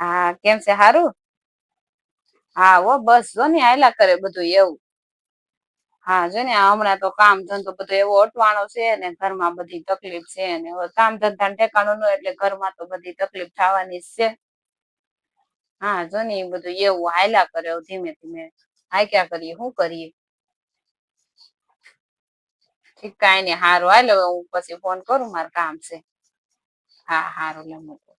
હા કેમ છે હારું? હા હો બસ જો ને હાયલા કરે બધું એવું. હા જો ને હમણાં તો કામ ધંધો બધો એવો અટવાણો છે ને ઘરમાં બધી તકલીફ છે ને કામ ધંધા ઠેકાણું ન એટલે ઘરમાં તો બધી તકલીફ થવાની જ છે. હા જો ને એ બધું એવું હાયલા કરે ધીમે ધીમે હાય ક્યાં કરીએ શું કરીએ. ઠીક કાંઈ નઈ હારું હાલ હવે હું પછી ફોન કરું મારે કામ છે. હા હારું લે મૂકું.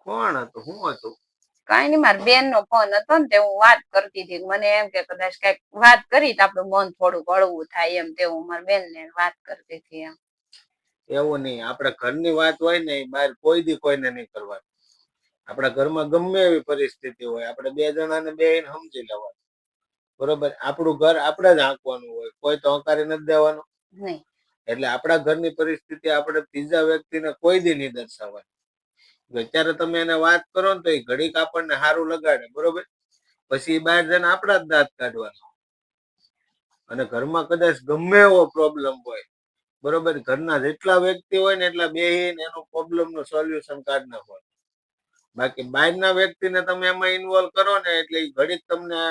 કોણ હતું શું હતું? કઈ નઈ મારા બેન નો ફોન હતો ને તે હું વાત કરતી હતી મને એમ કે કદાચ કઈક વાત કરી તો આપડું મન થોડુંક હળવું થાય એમ તેવું મારા બેન ને વાત કરતી હતી એમ. એવું નહી આપડે ઘરની વાત હોય ને એ બહાર કોઈ દી કોઈને નહી કરવાની. આપણા ઘરમાં ગમે એવી પરિસ્થિતિ હોય આપણે બે જણાને બે સમજી લેવાનું. બરોબર આપણું ઘર આપડે જ આંકવાનું હોય કોઈ તો હકારી નથી દેવાનું. નહીં. એટલે આપણા ઘરની પરિસ્થિતિ આપણે ત્રીજા વ્યક્તિને કોઈ દી નહીં દર્શાવવાની. અત્યારે તમે એને વાત કરો ને તો એ ઘડીક આપણને સારું લગાડે બરોબર. પછી બહાર જઈને આપડા જ દાંત કાઢવાના. અને ઘરમાં કદાચ ગમે એવો પ્રોબ્લેમ હોય બરોબર ઘરના જેટલા વ્યક્તિ હોય ને એટલા બેહીને એનું પ્રોબ્લેમ નું સોલ્યુશન કાઢી નાખવાનું. બાકી બહાર ના વ્યક્તિને તમે એમાં ઇન્વોલ્વ કરો ને એટલે એ ઘડીક તમને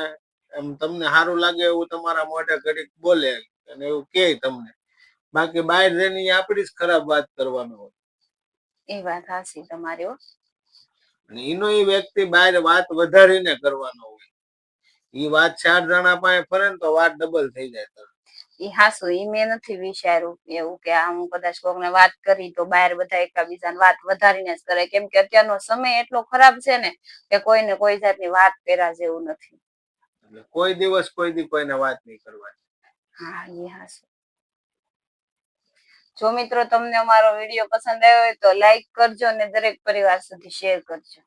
એમ તમને સારું લાગે એવું તમારા મોઢે ઘડીક બોલે અને એવું કે તમને. બાકી બહાર જઈને આપડી જ ખરાબ વાત કરવાનો હોય. એ વાત હાચી તમારી હો. અને એનો એ વ્યક્તિ બહાર વાત વધારીને કરવાનો હોય. એ વાત 4 જણા પાસે ફરે ને તો વાત ડબલ થઈ જાય. ઈ હાસુ ઈ મેં નથી વિચાર્યું એવું કે હું કદાચ કોકને વાત કરી તો બહાર બધા એકબીજાને વાત વધારીને જ કરે કેમ કે અત્યારનો સમય એટલો ખરાબ છે ને કે કોઈને કોઈ જાતની વાત કર્યા જેવું નથી. એટલે કોઈ દિવસ કોઈ દી કોઈને વાત નહી કરવાની. હા એ હાચું. જો મિત્રો તમને અમારો વિડીયો પસંદ આવ્યો હોય તો લાઈક કરજો અને દરેક પરિવાર સુધી શેર કરજો.